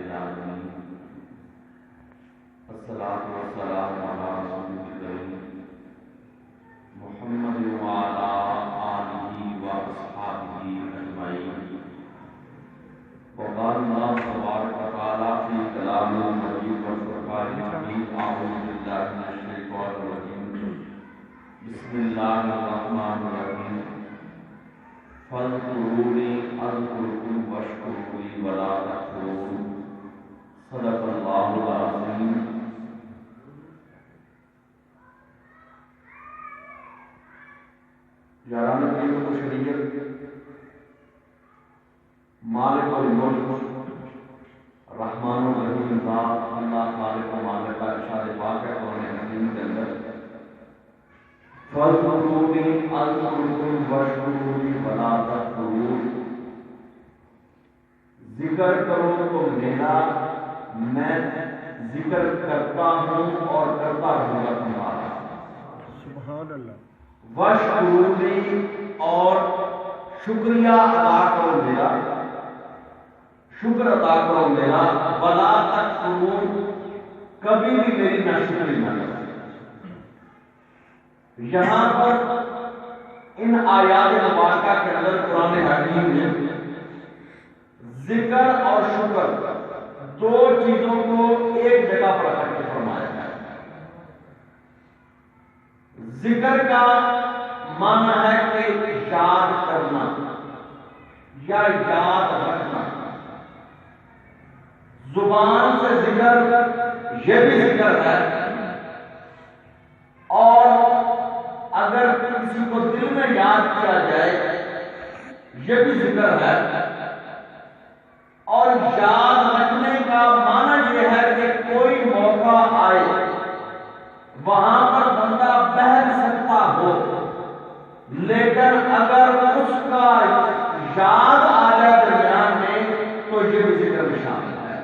العالمين الصلاة والسلام على رسول الكريم محمد وعلى آله وأصحابه أجمعين. وقال الله تبارك وتعالى في كلامه المجيد والفرقان الحميد: أعوذ بالله من الشيطان الرجيم. بسم الله الرحمن الرحيم. فاذكروني أذكركم واشكروا لي ولا تكفرون. صدق الله العظيم. یاران دین و شریعت، مالک الملک، رحمان الرحیم ذات اللہ خالق و مالک کا ارشاد پاک ہے قرآن حکیم کے اندر: فاذکرونی اذکرکم واشکروا لی ولا تکفرون. ذکر کرو تو میرا، میں ذکر کرتا ہوں اور کرتا رہوں گا تمہارا. سبحان اللہ. واشکروا لی، اور شکریہ ادا کرو میرا، شکر ادا کرو میرا. ولا تکفرون، کبھی بھی میری ناشکری نہ کرو. یہاں پر ان آیات مبارکہ کے اندر قرآن حکیم نے ذکر اور شکر دو چیزوں کو ایک جگہ پر رکھ کے فرمایا ہے. ذکر کا معنی ہے کہ یاد کرنا یا یاد رکھنا. زبان سے ذکر یہ بھی ذکر ہے، اور اگر کسی کو دل میں یاد کیا جائے یہ بھی ذکر ہے. اور یاد رکھنے کا معنی یہ ہے کہ کوئی موقع آئے وہاں پر بندہ بہل سکتا ہو، لیکن اگر اس کا یاد آ جائے درمیان میں تو یہ بھی ذکر میں شامل ہے.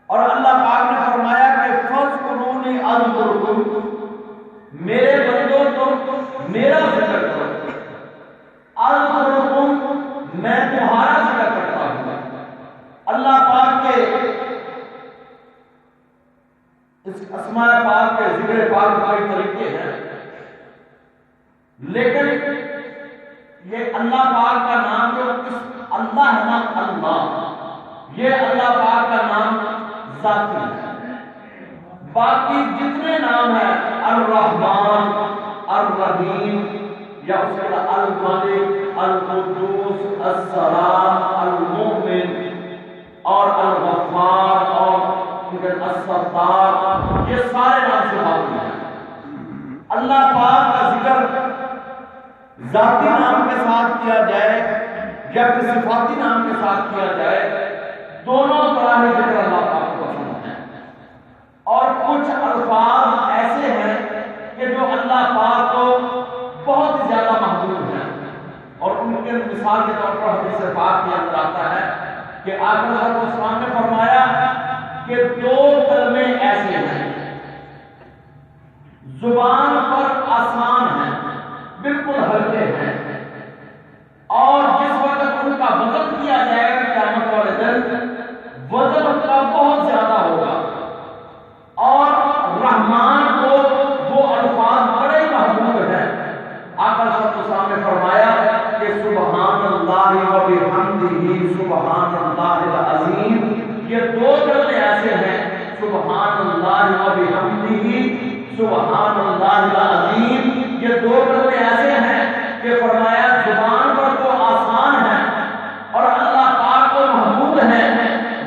اور اللہ پاک نے فرمایا کہ فاذکرونی اذکرکم، میرے بندوں تم میرا ذکر کرو. اذکرکم، میں تمہارا ذکر کرتا ہوں. اللہ پاک کے اس اسماء پاک کے ذکر پاک کئی طریقے ہیں، لیکن یہ اللہ پاک کا نام جو اللہ ہے نا، اللہ، یہ اللہ پاک کا نام ذاتی ہے. باقی جتنے نام ہیں الرحمن، الرحیم، یا اس کے بعد الملک، القدوس، السلام، المؤمن اور الغفار اور الستار، یہ سارے نام سے باقی ہیں. اللہ پاک کا ذکر ذاتی نام کے ساتھ کیا جائے یا صفاتی نام کے ساتھ کیا جائے، دونوں طرح کے ذکر اللہ پاک کو پسند ہیں. اور کچھ الفاظ ایسے ہیں کہ جو اللہ پاک کو بہت زیادہ محبوب ہیں، اور ان کے مثال کے طور پر حدیث پاک کے اندر آتا ہے کہ آقا صلی اللہ علیہ وسلم نے فرمایا کہ دو کلمے ایسے ہیں زبان پر آسان ہیں، بالکل ہلکے ہیں، اور جس وقت ان کا وزن کیا جائے گا قیامت والے دن وزن ان کا بہت زیادہ ہوگا. اور رحمان کو وہ الفاظ بڑے محبوب ہیں. آقا صلی اللہ علیہ وسلم نے فرمایا کہ سبحان اللہ و بحمدہ سبحان اللہ العظیم. یہ دو کلمے ایسے ہیں، سبحان اللہ و بحمدہ سبحان اللہ العظیم. یہ دو کلمے ایسے ہیں کہ فرمایا زبان پر تو آسان ہے اور اللہ پاک کو محبوب ہے،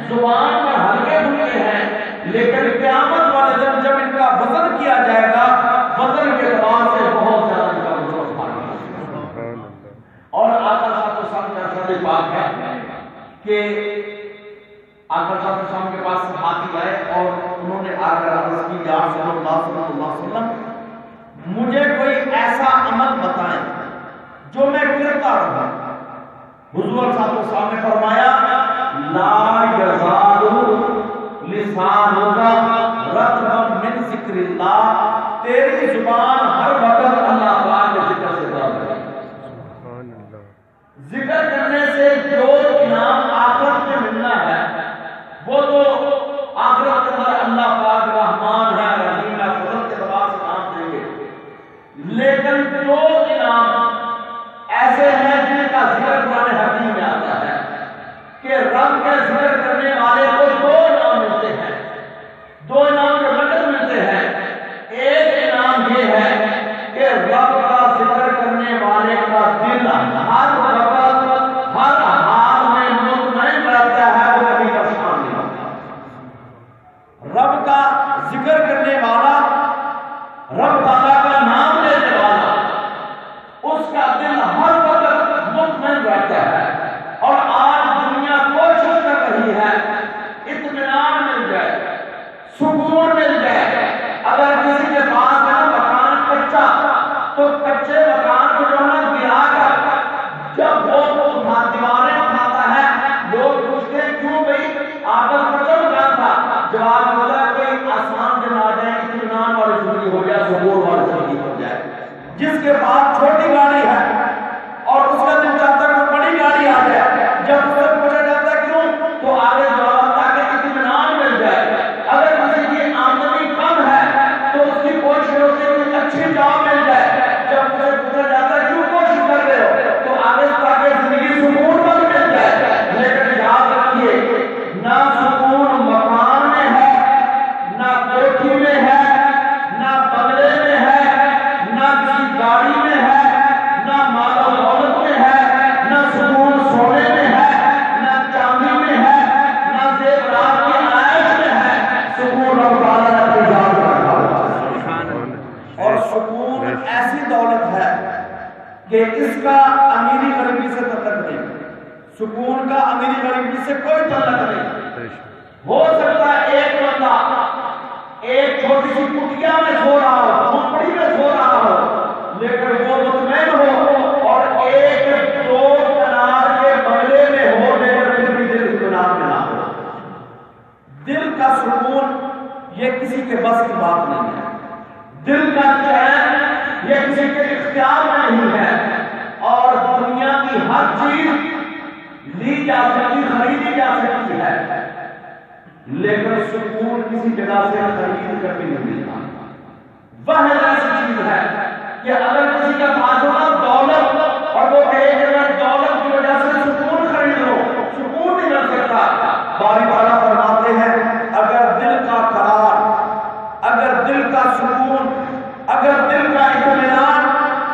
زبان پر ہلکے پھلکے ہیں، لیکن قیامت والے دن جب ان کا وزن کیا جائے گا وزن کے اعتبار سے بہت زیادہ ان کا وزن اٹھانا ہے. اور آقا صلی اللہ علیہ وسلم کا ارشاد پاک ہے کہ آقا صلی اللہ علیہ وسلم کے پاس صحابی آئے اور انہوں نے آ کر عرض کی یا رسول اللہ صلی اللہ علیہ وسلم، مجھے کوئی ایسا عمل بتائیں جو میں کرتا رہوں. حضور صلی اللہ علیہ وسلم نے فرمایا لا یزال لسانک رطبا من ذکر اللہ، تیری زبان ہر وقت اللہ پاک کے ذکر سے تر رہے. ذکر کرنے سے جو انعام آخرت میں ملنا ہے جب اسے پوچھا جاتا ہے کیوں تو آگے جواب تاکہ اطمینان مل جائے. اگر کسی کی آمدنی کم ہے تو اس کی کوشش ہوتی ہے کہ اچھی جاب مل جائے. جب اسے پوچھا جاتا ہے کیوں کوشش کر رہے ہو تو آگے تاکہ زندگی سکون پر مل جائے. لیکن یاد رکھیے نہ سکون مکان میں ہے، نہ کوٹھی میں ہے، نہ بنگلے میں ہے، نہ کسی گاڑی میں ہے، نہ مال و دولت میں ہے، نہ سکون سونے میں ہے، نہ چاندی میں ہے، نہ زیورات کی عائش میں ہے. سکون رب تعالیٰ نے اپنی ذات میں رکھا ہوا ہے. اور سکون ایسی دولت ہے کہ اس کا امیری غریبی سے تعلق نہیں. سکون کا امیری غریبی سے کوئی تعلق نہیں. ہو سکتا ہے ایک بندہ ایک چھوٹی سی کٹیا میں سو رہا ہو، جھونپڑی میں سو رہا ہو، لیکن وہ مطمئن ہو، اور ایک دو کنار کے بنگلے میں ہو لیکن پھر بھی دل اطمینان میں نہ ہو. دل کا سکون یہ کسی کے بس کی بات نہیں ہے. دل کا چین یہ کسی کے اختیار میں نہیں ہے. اور دنیا کی ہر چیز لی جا سکتی، خریدی جا سکتی ہے، لیکن سکون کسی جگہ سے خرید کر بھی نہیں ملتا. وہ ایسی چیز ہے کہ اگر کسی کا پاس ہوگا دولت اور وہ ایک جگہ دولت کی وجہ سے سکون خرید لو، سکون نہیں مل سکتا. باری تعالیٰ فرماتے ہیں اگر دل کا قرار، اگر دل کا سکون، اگر دل کا اطمینان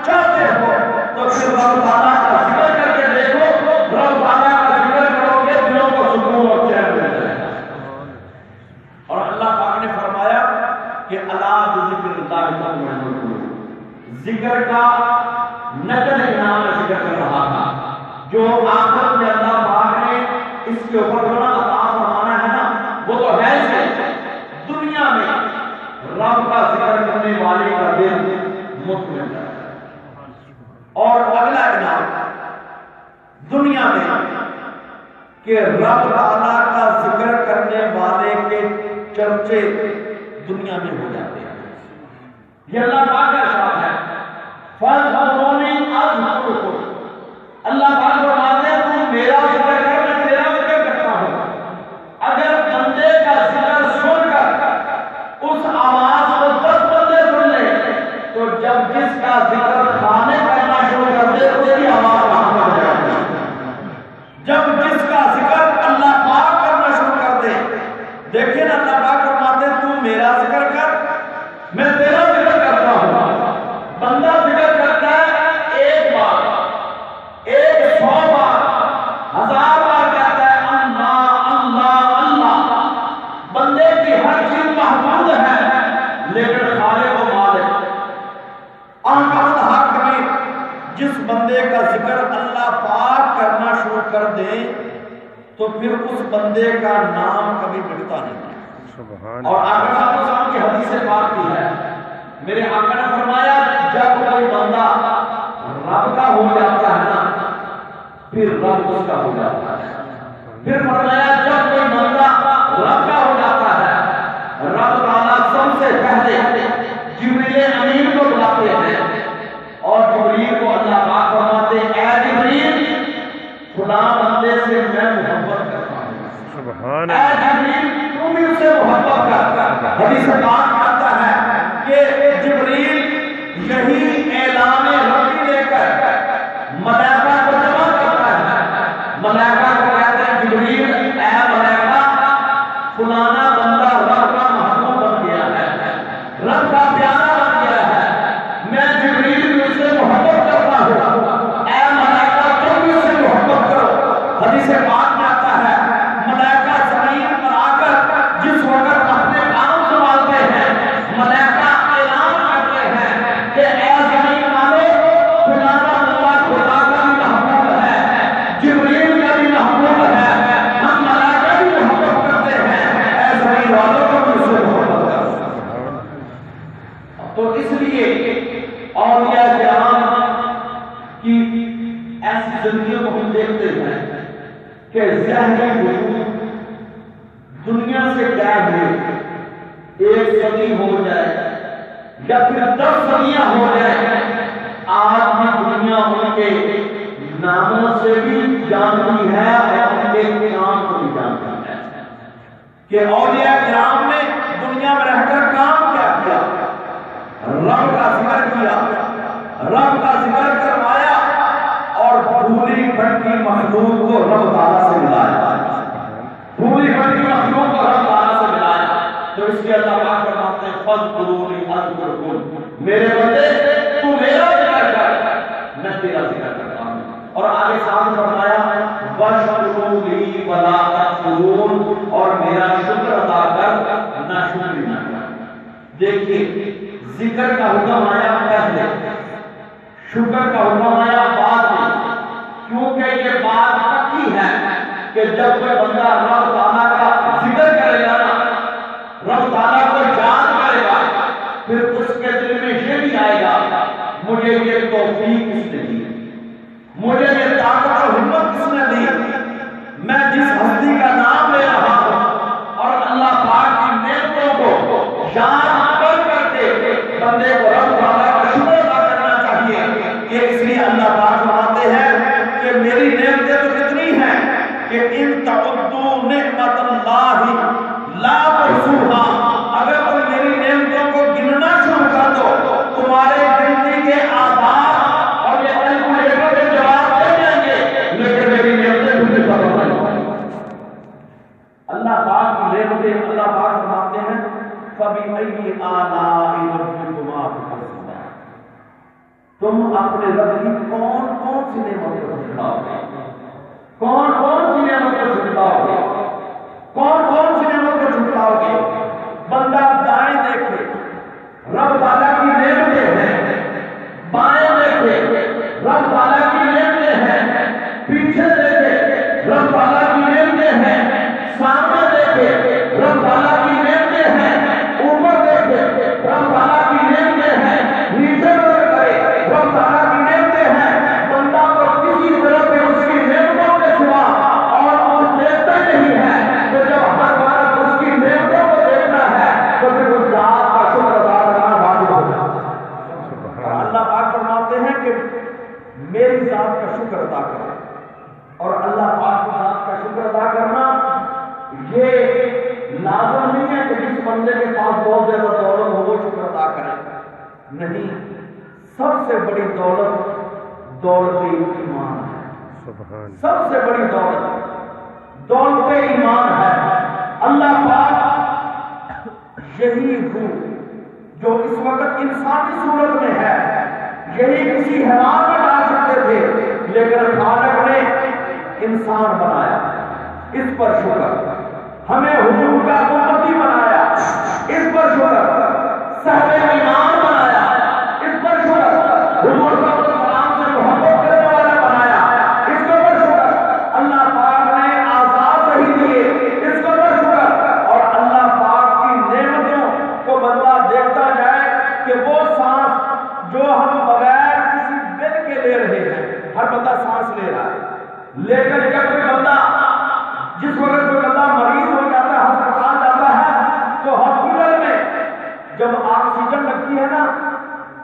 چاہتے ہو تو پھر رب تعالیٰ کا ذکر کر کے دیکھو. رب تعالیٰ کا ذکر کرو گے دلوں کو سکون اور چین مل جائے گا. اور اللہ پاک نے فرمایا کہ الا بذکر اللہ تطمئن القلوب. ذکر کا نقل انعام میں ذکر کر رہا تھا جو آخرت میں اللہ پاک نے اس کے اوپر جو عطا فرمانا ہے نا وہ تو ہے سے. دنیا میں رب کا ذکر کرنے والے کا دل مطمئن ہے. اور اگلا انعام دنیا میں کہ رب تعالیٰ کا ذکر کرنے والے کے چرچے دنیا میں ہو جاتے ہیں. یہ اللہ پاک کا ارشاد ہے فَاذْكُرُونِی أَذْكُرْکُم. اللہ پاک فرماتے ہیں تم میرا ذکر کر میں تیرا ذکر کرتا ہوں. اگر بندے کا ذکر سن کر اس آواز کو 10 بندے سن لیں تو جب جس کا ذکر کھانے کرنا شروع کر دے تو تیری آواز کہاں پر جائے گی. جب جس کا ذکر اللہ پاک کرنا شروع کر دے، دیکھیں نا اللہ پاک فرماتے ہیں تم میرا ذکر کر میں تیرا ذکر کرتا ہوں. بندہ ذکر کرتا ہے ایک بار، 100 بار، 1000 بار کہتا ہے اللہ اللہ اللہ. بندے کی ہر چیز محفوظ ہے لیکن خالق و مالک احمد حق میں جس بندے کا ذکر اللہ پاک کرنا شروع کر دے تو پھر اس بندے کا نام کبھی مٹتا نہیں. اور آقا صلی اللہ علیہ وسلم کی حدیث پاک کی ہے، میرے آقا نے فرمایا جب کوئی بندہ رب کا ہو جاتا ہے نا پھر رب اس کا ہو جاتا ہے. پھر فرمایا جب کوئی بندہ رب کا ہو جاتا ہے رب تعالیٰ سب سے پہلے جبریل امین کو بلاتے ہیں اور جبریل کو اللہ پاک فرماتے ہیں اے جبریل فلاں بندے سے میں محبت کرتا ہوں. اے جبریل تم بھی اس سے محبت کرتا. حدیث پاک آتا ہے کہ جبریل یہی اعلان ربی لے کر ملائکہ کو جمع کرتا ہے. ملائکہ کو کہتے ہیں جبریل اے ملائکہ فلانا بندہ رب کا محبوب بن گیا ہے، رب کا پیارا بن گیا ہے، میں جبریل بھی اس سے محبت کرتا ہوں. اے ملائکہ تم بھی اس سے محبت کرو. حدیث پاک میں آتا ہے ملائکہ زمین پر آ کر جس وقت اپنے کام سنبھالتے ہیں ملائکہ اعلان کرتے ہیں کہ اے زمین والو فلانا بندہ خدا کا بھی محبوب ہے، جبریل کا بھی محبوب ہے، ہم ملائکہ بھی محبت کرتے ہیں، اے زمین والوں کو بھی اس سے محبت کرو. تو اس لیے اولیاء کرام کی ایسی زندگیوں کو ہم دیکھتے ہیں کہ ذہنی وجود دنیا سے غائب ہوئے 1 صدی ہو جائے یا پھر 10 صدیاں ہو جائے آج بھی دنیا ان کے ناموں سے بھی جانتی ہے کہ اولیاء کرام نے دنیا میں رہ کر کام کیا کیا؟ رب کا ذکر کیا، رب کا ذکر کروایا اور پوری بھٹکی مخلوق کو رب تعالیٰ سے ملایا، پوری بھٹکی مخلوق کو رب تعالیٰ سے ملایا۔ تو اس لیے اللہ پاک فرماتے ہیں فَاذْكُرُونِی أَذْكُرْكُمْ، میرے بندے تو میرا ذکر کر، میں تیرا ذکر کرتا ہوں۔ اور آگے ساتھ فرمایا وَاشْكُرُوا لِی وَلَا تَکْفُرُونَ، اور میرا شکر ادا کر نہ شکری نہ کر۔ دیکھیے ذکر کا حکم آیا پہلے، شکر کا حکم آیا بعد میں، کیونکہ یہ بات پکی ہے کہ جب کوئی بندہ رب تعالیٰ کا ذکر کرے گا نا، رب تعالیٰ کو یاد کرے گا، پھر اس کے دل میں یہ بھی آئے گا مجھے یہ توفیق کس نے دی، مجھے یہ طاقت اور ہمت کس نے دی، میں جس ہستی کا نام لے رہا ہوں اور اللہ پاک کی نعمتوں کو یاد کر کے بندے کو رب تعالیٰ کا شکر ادا کرنا چاہیے۔ کہ اس لیے اللہ پاک فرماتے ہیں کہ میری نعمتیں تو کتنی ہیں کہ ان تعدوا نعمت اللہ لا تحصوها، اگر تم میری نعمتوں کو گننا شروع کر دو تمہارے گنتی کے آدھار اور یہ کیلکولیٹر کے جواب دے جائیں گے، لیکن میری نعمتیں تمہیں پتہ نہیں۔ اللہ پاک کی نعمتیں، اللہ پاک فرماتے ہیں فَبِأَيِّ آلَاءِ رَبِّكُمَا تُكَذِّبَانِ، تم اپنے رب کی کون کون سی نعمتوں کو جھٹلاؤ گے، کون کون سی نعمتوں کو جھٹلاؤ گے، کون کون سی نعمتوں کو جھٹلاؤ گے؟ بندہ دائیں دیکھے رب تعالیٰ کی نعمتیں ہیں، بائیں دیکھے رب تعالیٰ کی نعمتیں ہیں، پیچھے دیکھے رب تعالیٰ کی نعمتیں ہیں، سامنے دیکھے رب تعالیٰ کی نعمتیں ہیں، اوپر دیکھے رب تعالیٰ کی نعمتیں ہیں، نیچے کرے رب تعالیٰ کی نعمتیں ہیں۔ بندہ کو کسی طرح سے اس کی نعمتوں کے سوا اور دیکھتا نہیں ہے، تو جب ہر بار اس کی نعمتوں کو دیکھنا ہے تو پھر اس ذات کا شکر ادا کرنا واجب ہو جاتا ہے۔ اللہ پاک فرماتے ہیں کہ میری ذات کا شکر ادا کرو، اور اللہ پاک کی ذات کا شکر ادا کرنا یہ لازم نہیں ہے کہ جس بندے کے پاس بہت زیادہ دولت ہو وہ شکر ادا کرے، نہیں، سب سے بڑی دولت دولت ایمان ہے، سب سے بڑی دولت ایمان ہے۔ اللہ پاک یہی روح جو اس وقت انسانی صورت میں ہے، یہی کسی حیوان میں ڈال سکتے تھے، لیکن خالق نے انسان بنایا، اس پر شکر، ہمیں حضور کا امتی بنایا، اس پر شکر، صاحب ایمان بنایا، اس پر شکر، حضور صلی اللہ علیہ وسلم سے محبت کرنے والا بنایا، اس کے اوپر شکر، اللہ پاک نے آزاد صحیح دیے، اس کے اوپر شکر، اور اللہ پاک کی نعمتوں کو بندہ دیکھتا جائے کہ وہ سانس جو ہم بغیر کسی بل کے لے رہے ہیں، ہر بندہ سانس لے رہا ہے، لیکن جب کوئی بندہ جس وقت کوئی بندہ مریض ہو جاتا ہے، ہسپتال جاتا ہے، تو ہاسپٹل میں جب آکسیجن لگتی ہے نا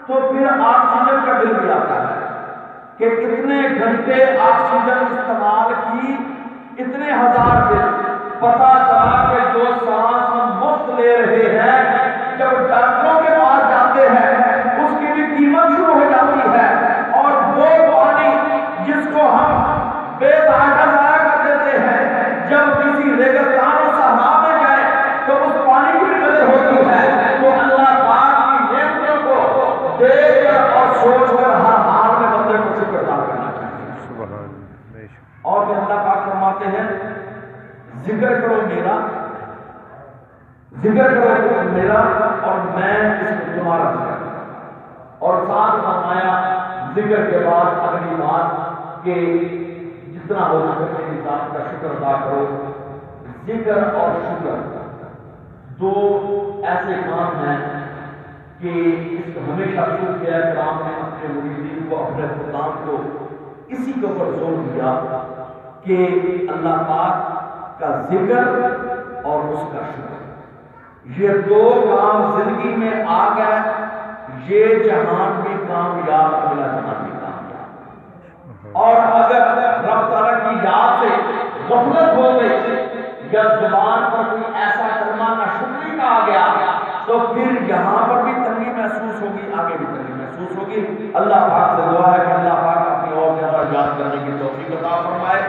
تو پھر آکسیجن کا بل بھی آتا ہے کہ کتنے گھنٹے آکسیجن استعمال کی، اتنے ہزار بل، پتا چلا کہ جو سانس ہم مفت لے رہے ہیں جب ڈاکٹروں کے پاس جاتے ہیں اس کی بھی قیمت شروع ہو جاتی ہے، اور وہ پانی جس کو ہم بے تحاشا ضائع کر دیتے ہیں، جب کسی ریگستان اور صحرا میں جائے تو اس پانی کی قدر ہوتی ہے۔ تو اللہ پاک کی نعمتوں کو دیکھ کر اور سوچ کر ہر حال میں بندے کو شکر ادا کرنا چاہیے۔ اور پھر اللہ پاک فرماتے ہیں ذکر کرو میرا، ذکر کرو میرا اور میں اس کو تمہارا ذکر کروں۔ اور ساتھ فرمایا ذکر کے بعد اگلی بات کہ جتنا ہو سکے میری ذات کا شکر ادا کرو۔ ذکر اور شکر دو ایسے کام ہیں کہ اس کو ہمیشہ صوفیاء کرام نے اپنے مریدین کو، اپنے خدام کو اسی کے اوپر زور دیا کہ اللہ پاک کا ذکر اور اس کا شکر، یہ دو کام زندگی میں آ گئے، یہ جہان بھی کامیاب، اگلا جہان بھی کامیاب۔ اور اگر رب تعالیٰ کی یاد سے غفلت ہو گئی، جب زبان پر کوئی ایسا کلمہ کا شکر کہا گیا تو پھر یہاں پر بھی تنگی محسوس ہوگی، آگے بھی تنگی محسوس ہوگی۔ اللہ پاک سے دعا ہے کہ اللہ پاک اپنی اور زیادہ یاد کرنے کی توفیق عطا فرمائے۔